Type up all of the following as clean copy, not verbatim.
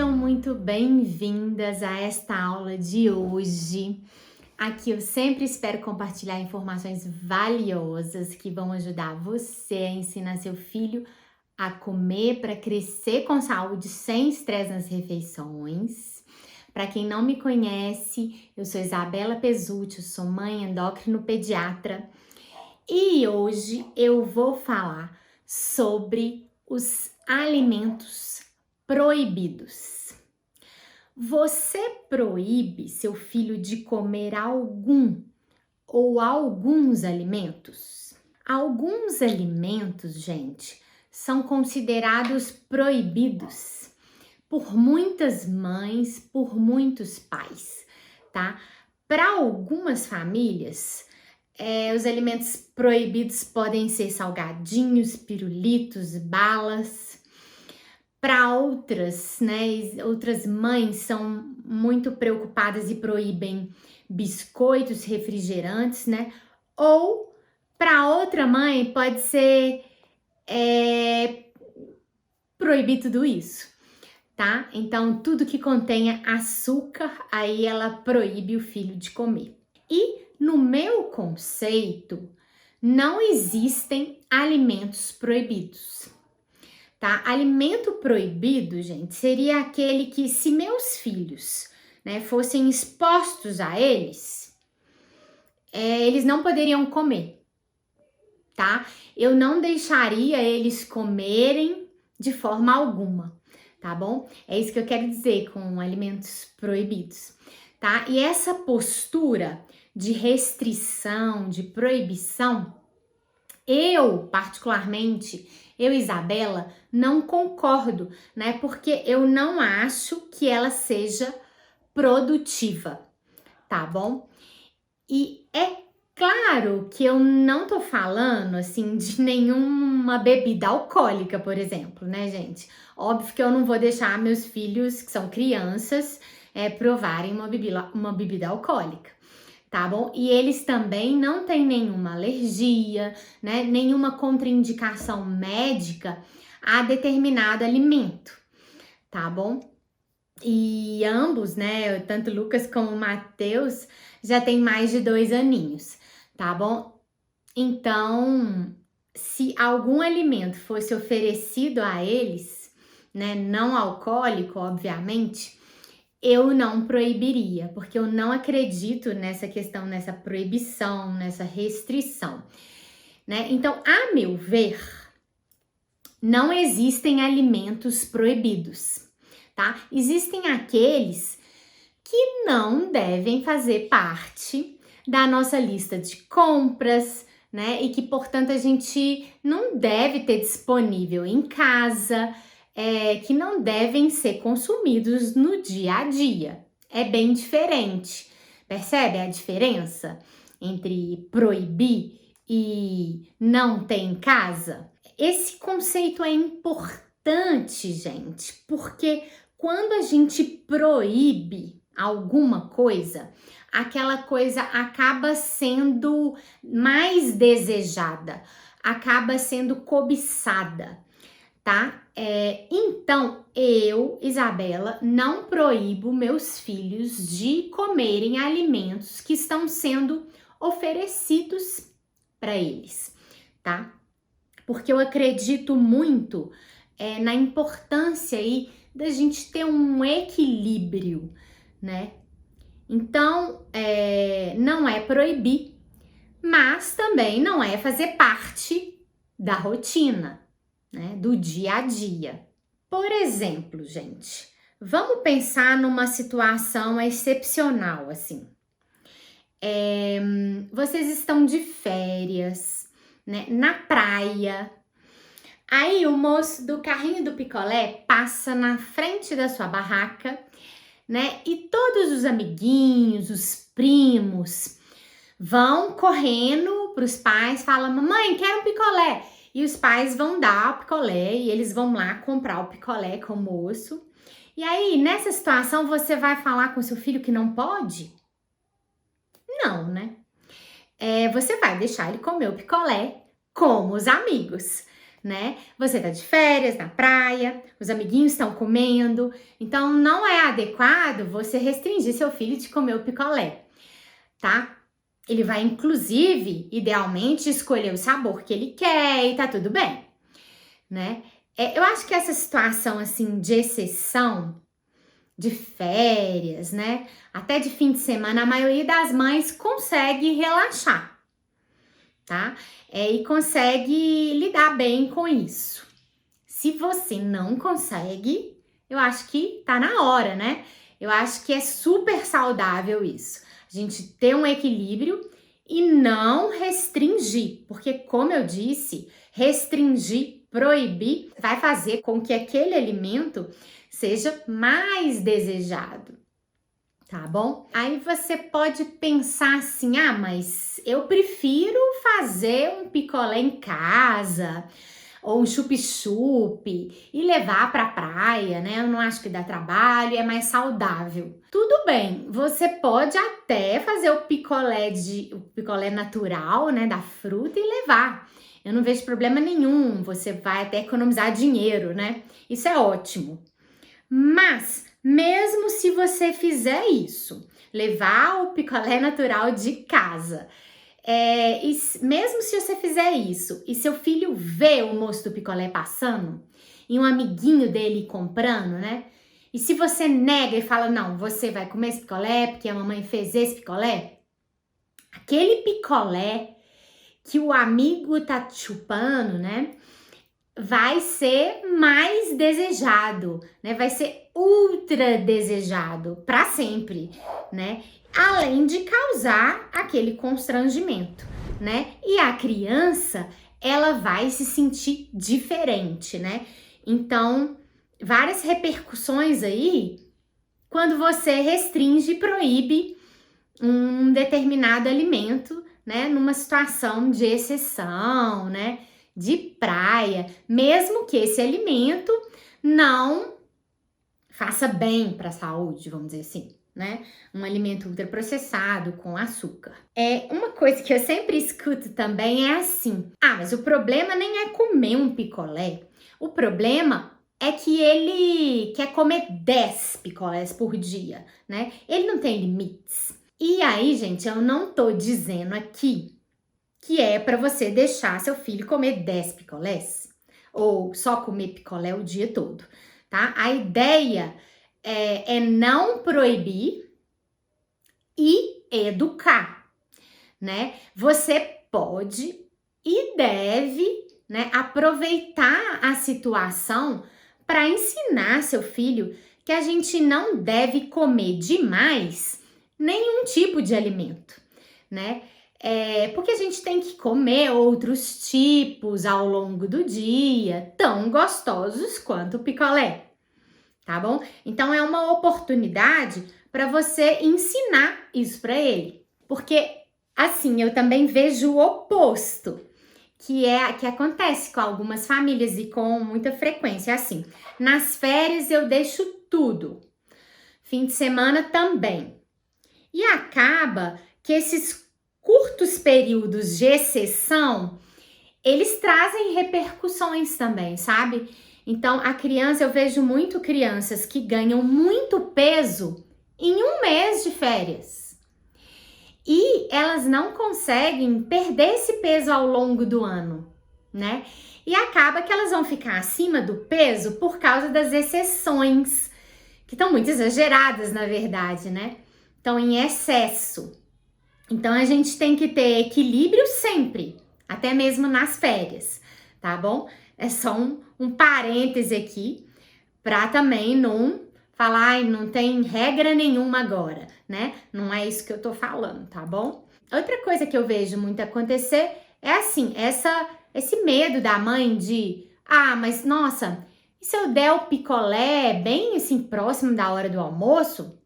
Sejam muito bem-vindas a esta aula de hoje. Aqui eu sempre espero compartilhar informações valiosas que vão ajudar você a ensinar seu filho a comer para crescer com saúde sem estresse nas refeições. Para quem não me conhece, eu sou Isabela Pesucci, eu sou mãe endócrino-pediatra e hoje eu vou falar sobre os alimentos proibidos. Você proíbe seu filho de comer algum ou alguns alimentos? Alguns alimentos, gente, são considerados proibidos por muitas mães, por muitos pais, tá? Para algumas famílias, os alimentos proibidos podem ser salgadinhos, pirulitos, balas. Para outras, outras mães são muito preocupadas e proíbem biscoitos, refrigerantes, Ou para outra mãe pode ser proibir tudo isso, tá? Então, tudo que contenha açúcar, aí ela proíbe o filho de comer. E no meu conceito, não existem alimentos proibidos. Tá? Alimento proibido, gente, seria aquele que, se meus filhos, fossem expostos a eles, eles não poderiam comer, tá? Eu não deixaria eles comerem de forma alguma, tá bom? É isso que eu quero dizer com alimentos proibidos, tá? E essa postura de restrição, de proibição, eu, particularmente, Isabela, não concordo, Porque eu não acho que ela seja produtiva, tá bom? E é claro que eu não tô falando, assim, de nenhuma bebida alcoólica, por exemplo, gente? Óbvio que eu não vou deixar meus filhos, que são crianças, provarem uma bebida alcoólica. Tá bom? E eles também não têm nenhuma alergia, nenhuma contraindicação médica a determinado alimento, tá bom? E ambos, tanto Lucas como Matheus, já têm mais de 2 aninhos, tá bom? Então, se algum alimento fosse oferecido a eles, não alcoólico, obviamente, eu não proibiria, porque eu não acredito nessa questão, nessa proibição, nessa restrição, Então, a meu ver, não existem alimentos proibidos, tá? Existem aqueles que não devem fazer parte da nossa lista de compras, E que, portanto, a gente não deve ter disponível em casa, que não devem ser consumidos no dia a dia. É bem diferente. Percebe a diferença entre proibir e não ter em casa? Esse conceito é importante, gente, porque quando a gente proíbe alguma coisa, aquela coisa acaba sendo mais desejada, acaba sendo cobiçada, tá? Então, eu, Isabela, não proíbo meus filhos de comerem alimentos que estão sendo oferecidos para eles, tá? Porque eu acredito muito na importância aí da gente ter um equilíbrio, Então, não é proibir, mas também não é fazer parte da rotina, do dia a dia. Por exemplo, gente, vamos pensar numa situação excepcional, assim. Vocês estão de férias, na praia. Aí o moço do carrinho do picolé passa na frente da sua barraca, E todos os amiguinhos, os primos, vão correndo para os pais, falam: mamãe, quero um picolé. E os pais vão dar o picolé e eles vão lá comprar o picolé com o moço. E aí, nessa situação, você vai falar com seu filho que não pode? Não, Você vai deixar ele comer o picolé com os amigos, né? Você tá de férias na praia, os amiguinhos estão comendo, então não é adequado você restringir seu filho de comer o picolé, tá? Ele vai, inclusive, idealmente, escolher o sabor que ele quer e tá tudo bem, né? Eu acho que essa situação, assim, de exceção, de férias, né? Até de fim de semana, a maioria das mães consegue relaxar, tá? E consegue lidar bem com isso. Se você não consegue, eu acho que tá na hora, né? Eu acho que é super saudável isso. A gente ter um equilíbrio e não restringir, porque como eu disse, restringir, proibir, vai fazer com que aquele alimento seja mais desejado, tá bom? Aí você pode pensar assim, ah, mas eu prefiro fazer um picolé em casa, ou um chup-chup e levar pra praia, né? Eu não acho que dá trabalho, é mais saudável. Tudo bem, você pode até fazer o picolé natural, né, da fruta e levar. Eu não vejo problema nenhum, você vai até economizar dinheiro, né? Isso é ótimo. Mas, mesmo se você fizer isso, levar o picolé natural de casa, e mesmo se você fizer isso e seu filho vê o moço do picolé passando e um amiguinho dele comprando, né? E se você nega e fala, não, você vai comer esse picolé porque a mamãe fez esse picolé, aquele picolé que o amigo tá chupando, né? Vai ser mais desejado, né? Vai ser ultra desejado para sempre, né? Além de causar aquele constrangimento, né? E a criança, ela vai se sentir diferente, né? Então, várias repercussões aí quando você restringe e proíbe um determinado alimento, né? Numa situação de exceção, né? De praia, mesmo que esse alimento não faça bem para a saúde, vamos dizer assim, né? Um alimento ultraprocessado com açúcar. Uma coisa que eu sempre escuto também é assim: ah, mas o problema nem é comer um picolé. O problema é que ele quer comer 10 picolés por dia, né? Ele não tem limites. E aí, gente, eu não tô dizendo aqui que é para você deixar seu filho comer 10 picolés ou só comer picolé o dia todo, tá? A ideia é não proibir e educar, né? Você pode e deve, né, aproveitar a situação para ensinar seu filho que a gente não deve comer demais nenhum tipo de alimento, né? Porque a gente tem que comer outros tipos ao longo do dia, tão gostosos quanto o picolé, tá bom? Então é uma oportunidade para você ensinar isso para ele, porque assim eu também vejo o oposto, que acontece com algumas famílias e com muita frequência, assim. Nas férias eu deixo tudo, fim de semana também, e acaba que esses curtos períodos de exceção, eles trazem repercussões também, sabe? Então, a criança, eu vejo muito crianças que ganham muito peso em um mês de férias. E elas não conseguem perder esse peso ao longo do ano, né? E acaba que elas vão ficar acima do peso por causa das exceções, que estão muito exageradas, na verdade, né? Estão em excesso. Então, a gente tem que ter equilíbrio sempre, até mesmo nas férias, tá bom? É só um parêntese aqui, para também não falar, ai, não tem regra nenhuma agora, né? Não é isso que eu tô falando, tá bom? Outra coisa que eu vejo muito acontecer é assim, esse medo da mãe de, ah, mas nossa, e se eu der o picolé bem assim, próximo da hora do almoço,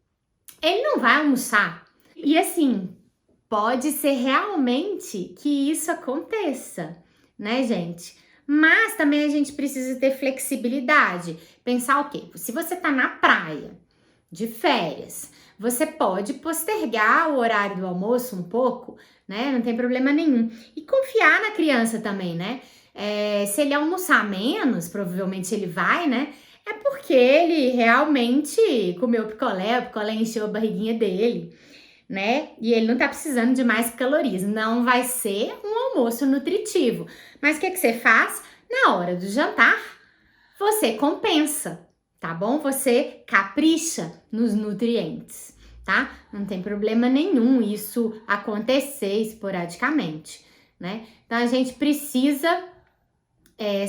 ele não vai almoçar. E assim, pode ser realmente que isso aconteça, né, gente? Mas também a gente precisa ter flexibilidade. Pensar o quê? Se você tá na praia, de férias, você pode postergar o horário do almoço um pouco, né? Não tem problema nenhum. E confiar na criança também, né? Se ele almoçar menos, provavelmente ele vai, né? É porque ele realmente comeu picolé, o picolé encheu a barriguinha dele, né? E ele não tá precisando de mais calorias. Não vai ser um almoço nutritivo. Mas o que você faz? Na hora do jantar, você compensa, tá bom? Você capricha nos nutrientes, tá? Não tem problema nenhum isso acontecer esporadicamente, né? Então a gente precisa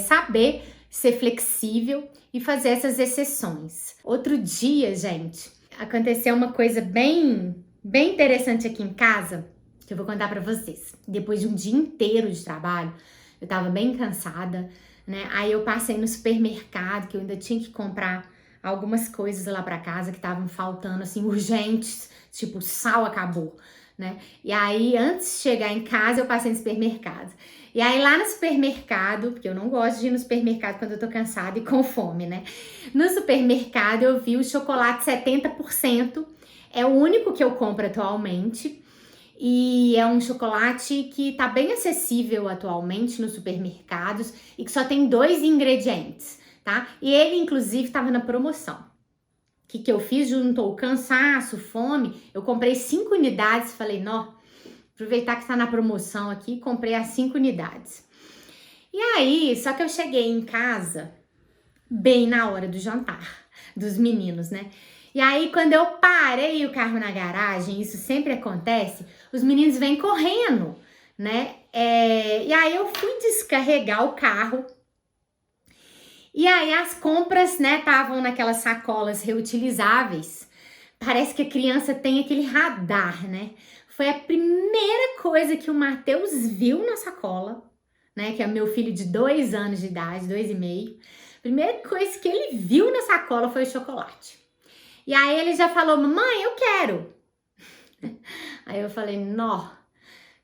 saber ser flexível e fazer essas exceções. Outro dia, gente, aconteceu uma coisa bem interessante aqui em casa, que eu vou contar pra vocês. Depois de um dia inteiro de trabalho, eu tava bem cansada, né? Aí eu passei no supermercado, que eu ainda tinha que comprar algumas coisas lá pra casa que estavam faltando, assim, urgentes, tipo, sal acabou, né? E aí, antes de chegar em casa, eu passei no supermercado. E aí, lá no supermercado, porque eu não gosto de ir no supermercado quando eu tô cansada e com fome, né? No supermercado, eu vi o chocolate 70%, é o único que eu compro atualmente. E é um chocolate que tá bem acessível atualmente nos supermercados e que só tem 2 ingredientes, tá? E ele, inclusive, tava na promoção. O que eu fiz? Juntou cansaço, fome. Eu comprei 5 unidades. Falei, não, aproveitar que tá na promoção aqui, comprei as 5 unidades. E aí, só que eu cheguei em casa bem na hora do jantar dos meninos, né? E aí, quando eu parei o carro na garagem, isso sempre acontece, os meninos vêm correndo, né? E aí eu fui descarregar o carro. E aí as compras, né, estavam naquelas sacolas reutilizáveis. Parece que a criança tem aquele radar, né? Foi a primeira coisa que o Matheus viu na sacola, né? Que é meu filho de 2 anos de idade, 2 e meio. Primeira coisa que ele viu na sacola foi o chocolate. E aí ele já falou, mamãe, eu quero. Aí eu falei, nó,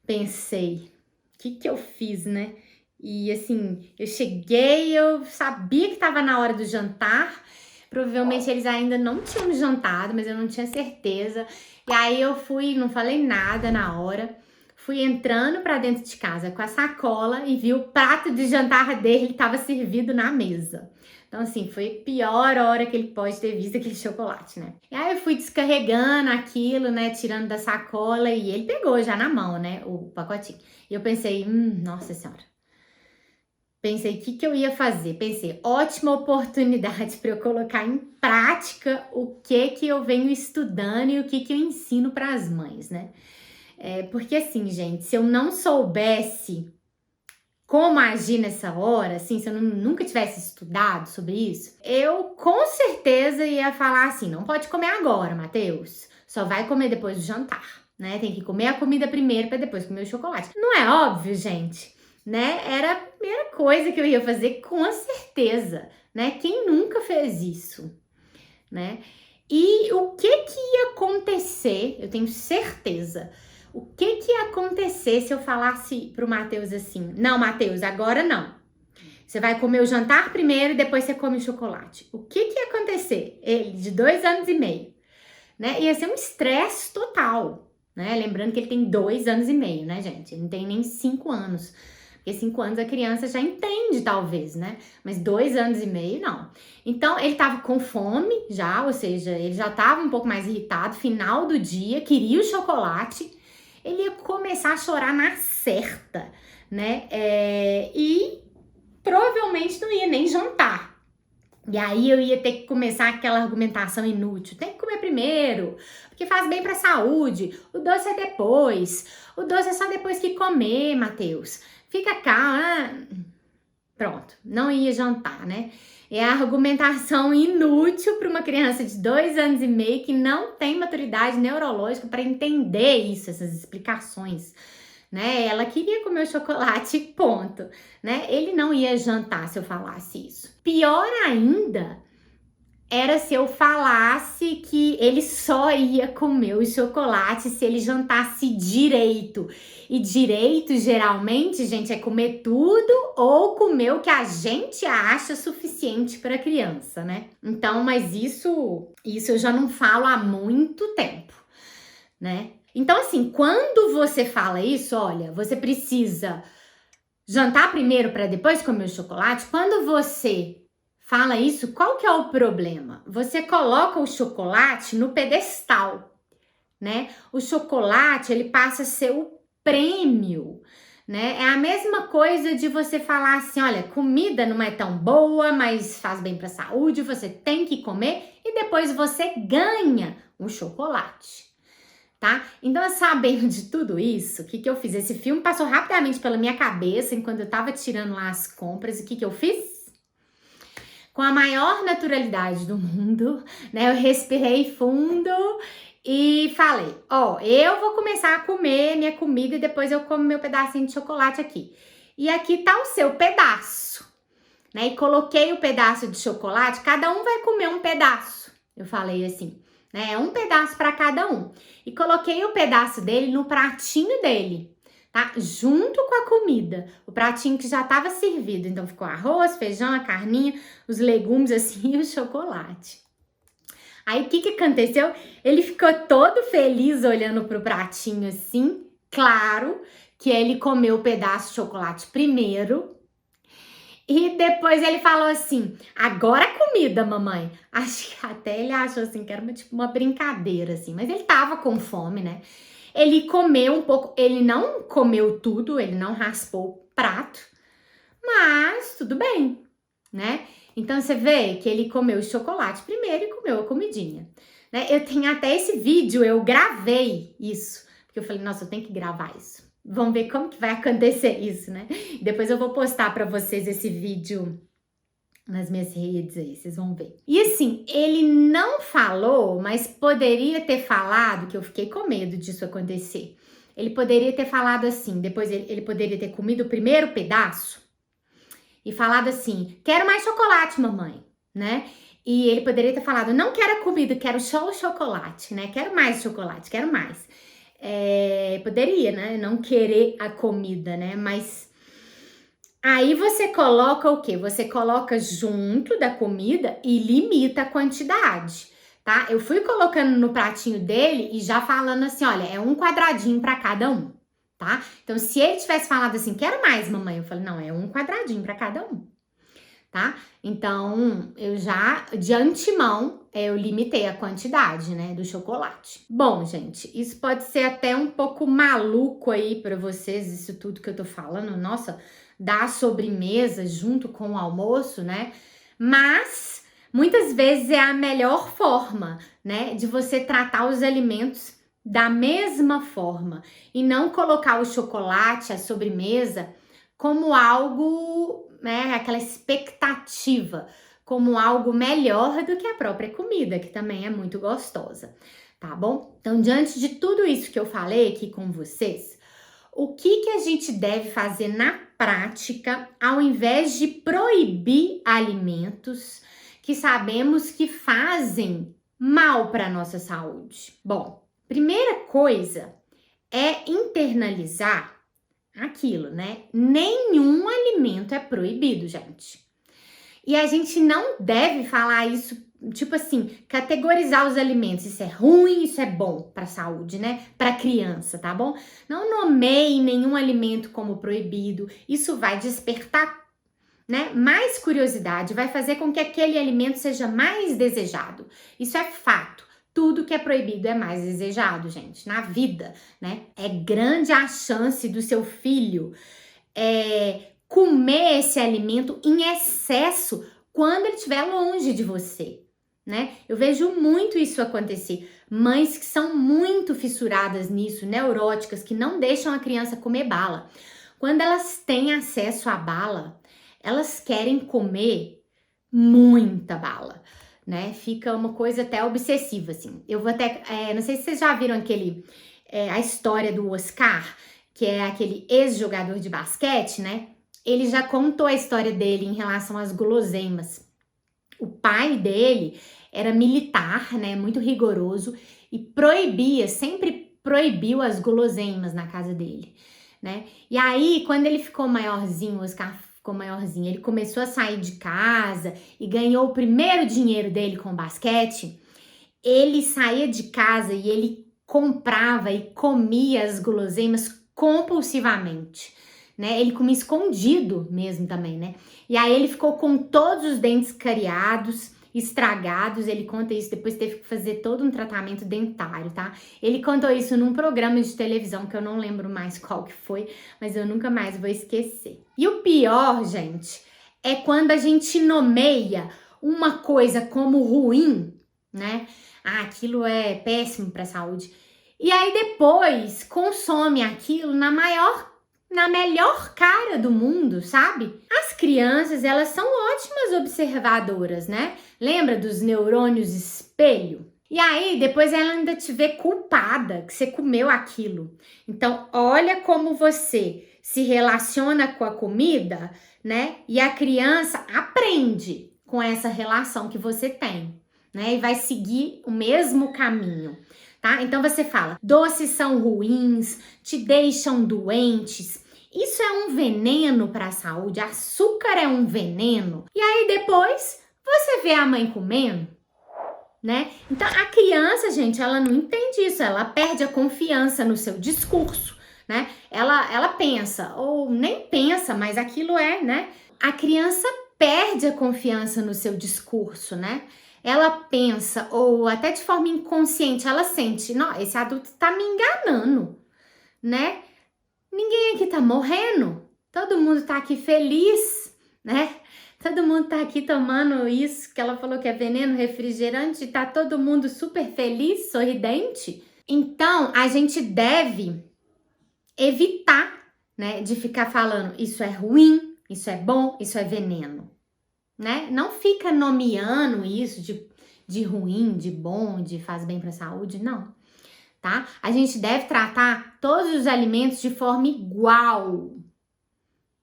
pensei, o que eu fiz, né? E assim, eu cheguei, eu sabia que estava na hora do jantar. Provavelmente eles ainda não tinham jantado, mas eu não tinha certeza. E aí eu fui, não falei nada na hora. Fui entrando para dentro de casa com a sacola e vi o prato de jantar dele estava servido na mesa. Então, assim, foi a pior hora que ele pode ter visto aquele chocolate, né? E aí eu fui descarregando aquilo, né? Tirando da sacola e ele pegou já na mão, né? O pacotinho. E eu pensei, nossa senhora. Pensei, o que eu ia fazer? Pensei, ótima oportunidade para eu colocar em prática o que eu venho estudando e o que eu ensino para as mães, né? Porque assim, gente, se eu não soubesse como agir nessa hora, assim, se eu nunca tivesse estudado sobre isso, eu com certeza ia falar assim, não pode comer agora, Matheus, só vai comer depois do jantar, né? Tem que comer a comida primeiro para depois comer o chocolate. Não é óbvio, gente, né? Era a primeira coisa que eu ia fazer com certeza, né? Quem nunca fez isso, né? E o que ia acontecer, eu tenho certeza, o que ia acontecer se eu falasse pro Matheus assim, não, Matheus, agora não. Você vai comer o jantar primeiro e depois você come o chocolate. O que ia acontecer? Ele, de 2 anos e meio, né? Ia ser um estresse total, né? Lembrando que ele tem 2 anos e meio, né, gente? Ele não tem nem 5 anos. Porque 5 anos a criança já entende, talvez, né? Mas 2 anos e meio, não. Então, ele tava com fome já, ou seja, ele já tava um pouco mais irritado, final do dia, queria o chocolate. Ele ia começar a chorar na certa, né? E provavelmente não ia nem jantar. E aí eu ia ter que começar aquela argumentação inútil. Tem que comer primeiro, porque faz bem pra saúde. O doce é depois. O doce é só depois que comer, Matheus. Fica calmo. Pronto, não ia jantar, né? É a argumentação inútil para uma criança de 2 anos e meio que não tem maturidade neurológica para entender isso, essas explicações, né? Ela queria comer o chocolate, ponto, né? Ele não ia jantar se eu falasse isso. Pior ainda era se eu falasse que ele só ia comer o chocolate se ele jantasse direito. E direito, geralmente, gente, é comer tudo ou comer o que a gente acha suficiente para a criança, né? Então, mas isso eu já não falo há muito tempo, né? Então, assim, quando você fala isso, olha, você precisa jantar primeiro para depois comer o chocolate, quando você fala isso, qual que é o problema? Você coloca o chocolate no pedestal, né? O chocolate, ele passa a ser o prêmio, né? É a mesma coisa de você falar assim, olha, comida não é tão boa, mas faz bem para a saúde, você tem que comer e depois você ganha o chocolate. Tá? Então, sabendo de tudo isso, o que eu fiz? Esse filme passou rapidamente pela minha cabeça enquanto eu tava tirando lá as compras. E o que eu fiz? Com a maior naturalidade do mundo, né? Eu respirei fundo e falei, ó, eu vou começar a comer minha comida e depois eu como meu pedacinho de chocolate aqui. E aqui tá o seu pedaço, né? E coloquei o pedaço de chocolate, cada um vai comer um pedaço. Eu falei assim, né? Um pedaço para cada um. E coloquei o pedaço dele no pratinho dele, tá? Junto com a comida. O pratinho que já estava servido. Então ficou arroz, feijão, a carninha, os legumes assim e o chocolate. Aí o que aconteceu? Ele ficou todo feliz olhando pro pratinho assim. Claro que ele comeu o pedaço de chocolate primeiro. E depois ele falou assim, agora é comida, mamãe. Acho que até ele achou assim que era uma brincadeira, assim. Mas ele tava com fome, né? Ele comeu um pouco, ele não comeu tudo, ele não raspou o prato. Mas tudo bem, né? Então você vê que ele comeu o chocolate primeiro e comeu a comidinha, né? Eu tenho até esse vídeo, eu gravei isso. Porque eu falei, nossa, eu tenho que gravar isso. Vamos ver como que vai acontecer isso, né? Depois eu vou postar para vocês esse vídeo nas minhas redes aí, vocês vão ver. E assim, ele não falou, mas poderia ter falado, que eu fiquei com medo disso acontecer. Ele poderia ter falado assim, depois ele poderia ter comido o primeiro pedaço e falado assim, quero mais chocolate, mamãe, né? E ele poderia ter falado, não quero a comida, quero só o chocolate, né? Quero mais chocolate, quero mais. Poderia, né? Não querer a comida, né? Mas aí você coloca o quê? Você coloca junto da comida e limita a quantidade, tá? Eu fui colocando no pratinho dele e já falando assim, olha, é um quadradinho para cada um, tá? Então, se ele tivesse falado assim, quero mais, mamãe, eu falei, não, é um quadradinho para cada um, tá? Então, eu já, de antemão, eu limitei a quantidade, né, do chocolate. Bom, gente, isso pode ser até um pouco maluco aí para vocês, isso tudo que eu tô falando, nossa, dar sobremesa junto com o almoço, né? Mas, muitas vezes é a melhor forma, né, de você tratar os alimentos da mesma forma e não colocar o chocolate, a sobremesa, como algo, né, aquela expectativa, como algo melhor do que a própria comida, que também é muito gostosa, tá bom? Então, diante de tudo isso que eu falei aqui com vocês, o que a gente deve fazer na prática, ao invés de proibir alimentos que sabemos que fazem mal para a nossa saúde? Bom, primeira coisa é internalizar aquilo, né? Nenhum alimento é proibido, gente. E a gente não deve falar isso, tipo assim, categorizar os alimentos. Isso é ruim, isso é bom para a saúde, né? Para criança, tá bom? Não nomeie nenhum alimento como proibido. Isso vai despertar, né, mais curiosidade, vai fazer com que aquele alimento seja mais desejado. Isso é fato. Tudo que é proibido é mais desejado, gente, na vida, né? É grande a chance do seu filho comer esse alimento em excesso quando ele estiver longe de você, né? Eu vejo muito isso acontecer. Mães que são muito fissuradas nisso, neuróticas, que não deixam a criança comer bala. Quando elas têm acesso à bala, elas querem comer muita bala, né? Fica uma coisa até obsessiva, assim. Eu vou até, não sei se vocês já viram a história do Oscar, que é aquele ex-jogador de basquete, né? Ele já contou a história dele em relação às guloseimas. O pai dele era militar, né? Muito rigoroso e sempre proibiu as guloseimas na casa dele, né? E aí, quando ele ficou maiorzinho, o Oscar ficou maiorzinho, ele começou a sair de casa e ganhou o primeiro dinheiro dele com o basquete, ele saía de casa e ele comprava e comia as guloseimas compulsivamente. né? Ele comia escondido mesmo também, né? E aí ele ficou com todos os dentes cariados, estragados. Ele conta isso, depois teve que fazer todo um tratamento dentário, tá? Ele contou isso num programa de televisão que eu não lembro mais qual que foi, mas eu nunca mais vou esquecer. E o pior, gente, é quando a gente nomeia uma coisa como ruim, né? Ah, aquilo é péssimo para a saúde. E aí depois consome aquilo na melhor cara do mundo, sabe? As crianças, elas são ótimas observadoras, né? Lembra dos neurônios espelho? E aí, depois ela ainda te vê culpada que você comeu aquilo. Então, olha como você se relaciona com a comida, né? E a criança aprende com essa relação que você tem, né? E vai seguir o mesmo caminho, tá? Então, você fala, doces são ruins, te deixam doentes. Isso é um veneno para a saúde, açúcar é um veneno. E aí, depois, você vê a mãe comendo, né? Então, a criança, gente, ela não entende isso, ela perde a confiança no seu discurso, né? Ela pensa, ou nem pensa, mas aquilo é, né? A criança perde a confiança no seu discurso, né? Ela pensa, ou até de forma inconsciente, ela sente, não, esse adulto tá me enganando, né? Ninguém aqui tá morrendo, todo mundo tá aqui feliz, né? Todo mundo tá aqui tomando isso que ela falou que é veneno, refrigerante, tá todo mundo super feliz, sorridente. Então, a gente deve evitar, né, de ficar falando isso é ruim, isso é bom, isso é veneno, né? Não fica nomeando isso de ruim, de bom, de faz bem para a saúde, não, tá? A gente deve tratar todos os alimentos de forma igual,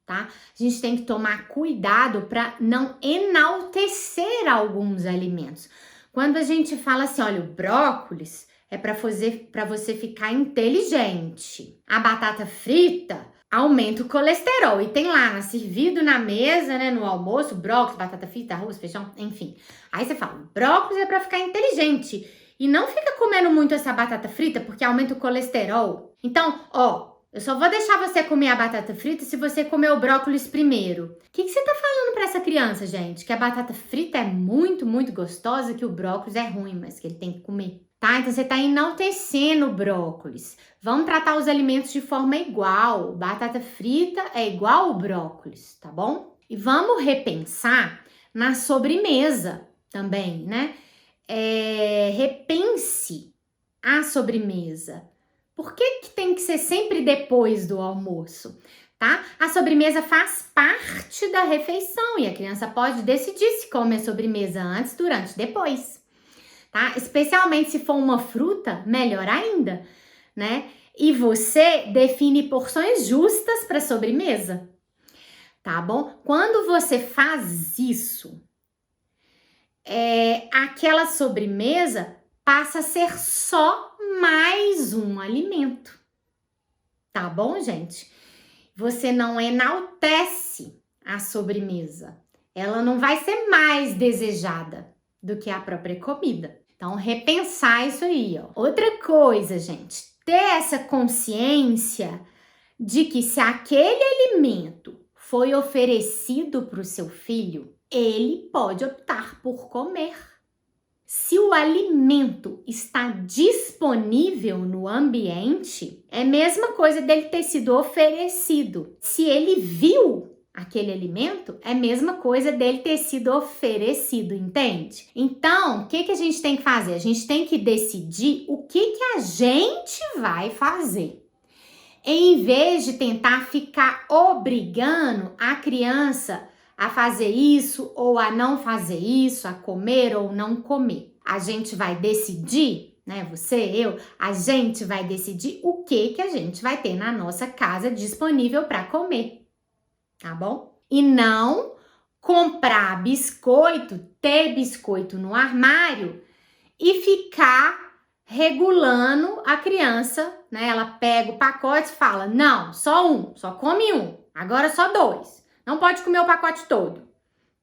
tá? A gente tem que tomar cuidado para não enaltecer alguns alimentos. Quando a gente fala assim, olha, o brócolis é para você ficar inteligente. A batata frita aumenta o colesterol. E tem lá, servido na mesa, né, no almoço, brócolis, batata frita, arroz, feijão, enfim. Aí você fala, brócolis é para ficar inteligente. E não fica comendo muito essa batata frita porque aumenta o colesterol. Então, ó, eu só vou deixar você comer a batata frita se você comer o brócolis primeiro. O que você tá falando para essa criança, gente? Que a batata frita é muito, muito gostosa, que o brócolis é ruim, mas que ele tem que comer. Tá? Então, você tá enaltecendo o brócolis. Vamos tratar os alimentos de forma igual. Batata frita é igual ao brócolis, tá bom? E vamos repensar na sobremesa também, né? Repense a sobremesa. Por que tem que ser sempre depois do almoço, tá? A sobremesa faz parte da refeição e a criança pode decidir se come a sobremesa antes, durante, depois, tá? Especialmente se for uma fruta, melhor ainda, né? E você define porções justas para sobremesa, tá bom? Quando você faz isso, aquela sobremesa passa a ser só mais um alimento, tá bom, gente? Você não enaltece a sobremesa, ela não vai ser mais desejada do que a própria comida. Então, repensar isso aí, ó. Outra coisa, gente, ter essa consciência de que se aquele alimento foi oferecido para o seu filho, ele pode optar por comer. Se o alimento está disponível no ambiente, é a mesma coisa dele ter sido oferecido. Se ele viu aquele alimento, é a mesma coisa dele ter sido oferecido, entende? Então, o que a gente tem que fazer? A gente tem que decidir o que a gente vai fazer. Em vez de tentar ficar obrigando a criança a fazer isso ou a não fazer isso, a comer ou não comer. A gente vai decidir, né? Você, eu, a gente vai decidir o que a gente vai ter na nossa casa disponível para comer, tá bom? E não comprar biscoito, ter biscoito no armário e ficar regulando a criança, né? Ela pega o pacote e fala, não, só um, só come um, agora só dois. Não pode comer o pacote todo,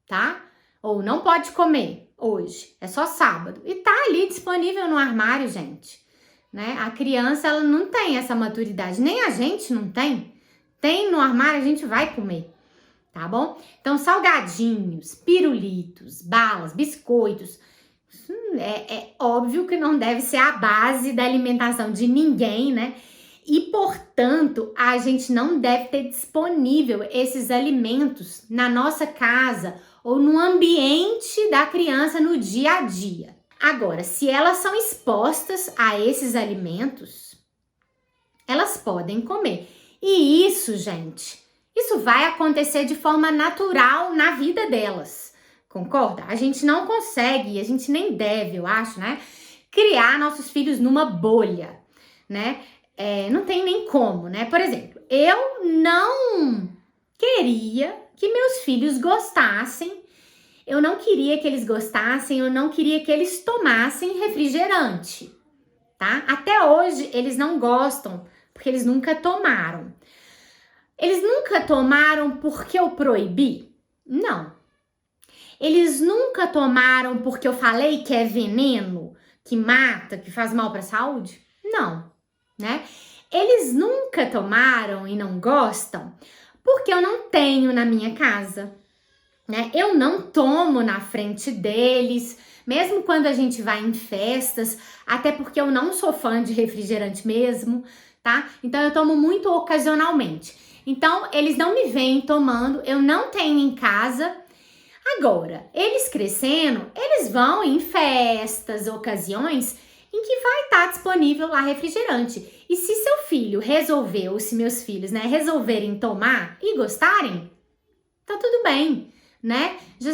tá? Ou não pode comer hoje, é só sábado. E tá ali disponível no armário, gente, né? A criança, ela não tem essa maturidade, nem a gente não tem, Tem no armário, a gente vai comer, tá bom? Então, salgadinhos, pirulitos, balas, biscoitos, é óbvio que não deve ser a base da alimentação de ninguém, né? E, portanto, a gente não deve ter disponível esses alimentos na nossa casa ou no ambiente da criança no dia a dia. Agora, se elas são expostas a esses alimentos, elas podem comer. E isso, gente, isso vai acontecer de forma natural na vida delas. Concorda? A gente não consegue, a gente nem deve, eu acho, né? Criar nossos filhos numa bolha, né? Não tem nem como, né? Por exemplo, eu não queria que meus filhos gostassem, eu não queria que eles gostassem, eu não queria que eles tomassem refrigerante, tá? Até hoje eles não gostam, porque eles nunca tomaram. Eles nunca tomaram porque eu proibi? Não. Eles nunca tomaram porque eu falei que é veneno, que mata, que faz mal para a saúde? Não, né? Eles nunca tomaram e não gostam porque eu não tenho na minha casa, né? Eu não tomo na frente deles, mesmo quando a gente vai em festas, até porque eu não sou fã de refrigerante mesmo, tá? Então eu tomo muito ocasionalmente. Então eles não me veem tomando, eu não tenho em casa. Agora, eles crescendo, eles vão em festas, ocasiões em que vai estar disponível lá refrigerante. E se seu filho resolver, ou se meus filhos, né, resolverem tomar e gostarem, tá tudo bem, né? Já,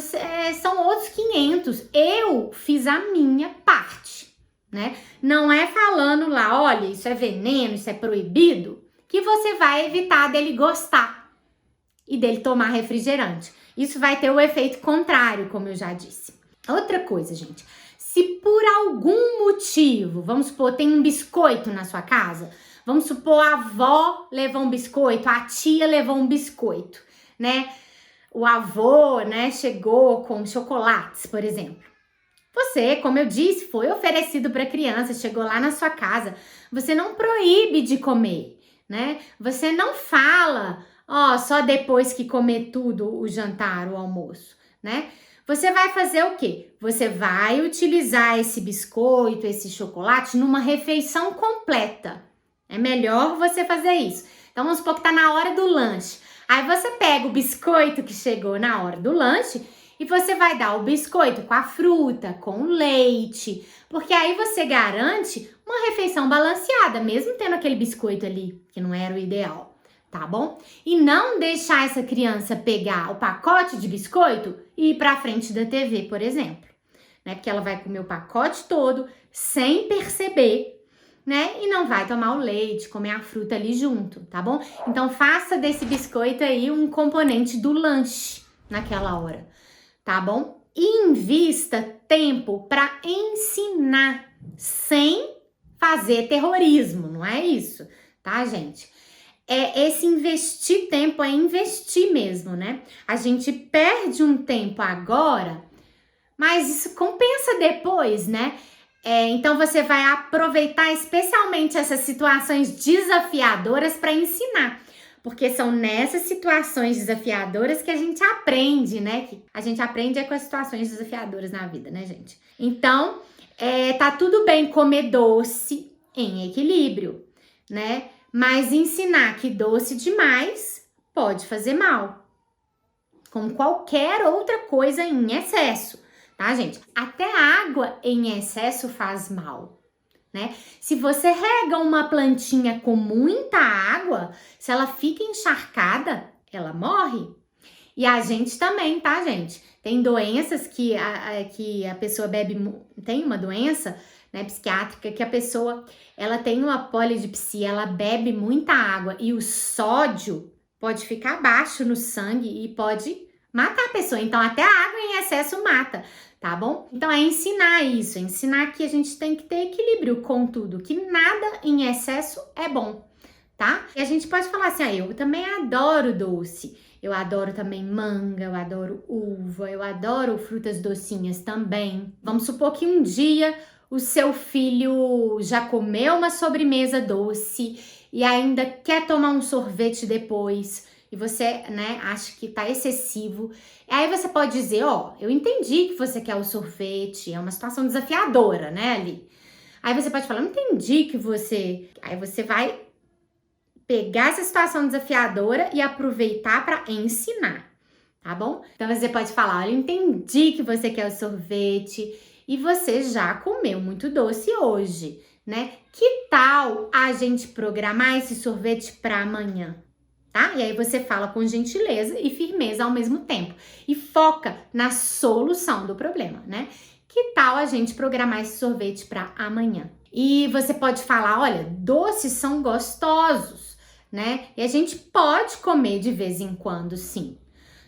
são outros 500. Eu fiz a minha parte, né? Não é falando lá, olha, isso é veneno, isso é proibido, que você vai evitar dele gostar e dele tomar refrigerante. Isso vai ter o efeito contrário, como eu já disse. Outra coisa, gente, se por algum motivo, vamos supor, tem um biscoito na sua casa, vamos supor a avó levou um biscoito, a tia levou um biscoito, né? O avô, né, chegou com chocolates, por exemplo. Você, como eu disse, foi oferecido para a criança, chegou lá na sua casa, você não proíbe de comer, né? Você não fala, só depois que comer tudo, o jantar, o almoço, né? Você vai fazer o quê? Você vai utilizar esse biscoito, esse chocolate numa refeição completa. É melhor você fazer isso. Então, vamos supor que tá na hora do lanche. Aí você pega o biscoito que chegou na hora do lanche e você vai dar o biscoito com a fruta, com o leite, porque aí você garante uma refeição balanceada, mesmo tendo aquele biscoito ali, que não era o ideal, tá bom? E não deixar essa criança pegar o pacote de biscoito e ir pra frente da TV, por exemplo, né? Porque ela vai comer o pacote todo sem perceber, né? E não vai tomar o leite, comer a fruta ali junto, tá bom? Então faça desse biscoito aí um componente do lanche naquela hora, tá bom? E invista tempo para ensinar sem fazer terrorismo, não é isso, tá, gente? Esse investir tempo é investir mesmo, né? A gente perde um tempo agora, mas isso compensa depois, né? Então você vai aproveitar especialmente essas situações desafiadoras para ensinar, porque são nessas situações desafiadoras que a gente aprende, né? Que a gente aprende com as situações desafiadoras na vida, né, gente? Então, tá tudo bem comer doce em equilíbrio, né? Mas ensinar que doce demais pode fazer mal, como qualquer outra coisa em excesso. Tá, gente? Até água em excesso faz mal, né? Se você rega uma plantinha com muita água, se ela fica encharcada, ela morre. E a gente também, tá, gente? Tem doenças que a pessoa bebe, tem uma doença, né, psiquiátrica, que a pessoa, ela tem uma polidipsia, ela bebe muita água e o sódio pode ficar baixo no sangue e pode matar a pessoa. Então, até a água em excesso mata, tá bom? Então, é ensinar isso, ensinar que a gente tem que ter equilíbrio com tudo, que nada em excesso é bom, tá? E a gente pode falar assim, eu também adoro doce, eu adoro também manga, eu adoro uva, eu adoro frutas docinhas também. Vamos supor que um dia o seu filho já comeu uma sobremesa doce e ainda quer tomar um sorvete depois e você, né, acha que tá excessivo, aí você pode dizer, ó, eu entendi que você quer o sorvete, é uma situação desafiadora, né, ali. Aí você pode falar, eu entendi que você... Aí você vai pegar essa situação desafiadora e aproveitar para ensinar, tá bom? Então você pode falar, olha, eu entendi que você quer o sorvete e você já comeu muito doce hoje, né? Que tal a gente programar esse sorvete para amanhã? Tá? E aí você fala com gentileza e firmeza ao mesmo tempo e foca na solução do problema, né? Que tal a gente programar esse sorvete para amanhã? E você pode falar, olha, doces são gostosos, né? E a gente pode comer de vez em quando, sim.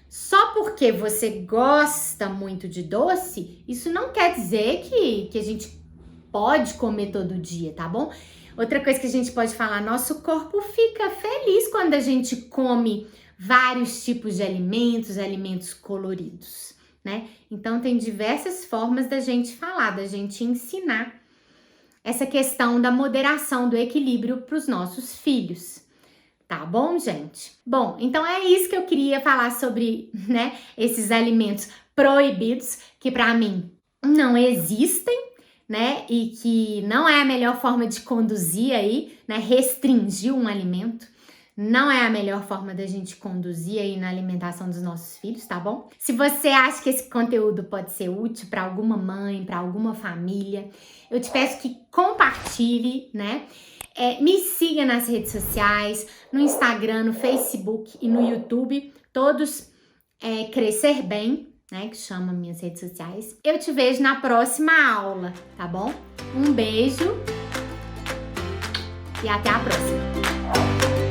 Só porque você gosta muito de doce, isso não quer dizer que a gente pode comer todo dia, tá bom? Outra coisa que a gente pode falar, nosso corpo fica feliz quando a gente come vários tipos de alimentos, alimentos coloridos, né? Então tem diversas formas da gente falar, da gente ensinar essa questão da moderação, do equilíbrio para os nossos filhos. Tá bom, gente? Bom, então é isso que eu queria falar sobre, né, esses alimentos proibidos que para mim não existem, né, e que não é a melhor forma de conduzir aí, né, restringir um alimento. Não é a melhor forma da gente conduzir aí na alimentação dos nossos filhos, tá bom? Se você acha que esse conteúdo pode ser útil para alguma mãe, para alguma família, eu te peço que compartilhe, né? Me siga nas redes sociais, no Instagram, no Facebook e no YouTube, todos Crescer Bem, né, que chama minhas redes sociais. Eu te vejo na próxima aula, tá bom? Um beijo e até a próxima!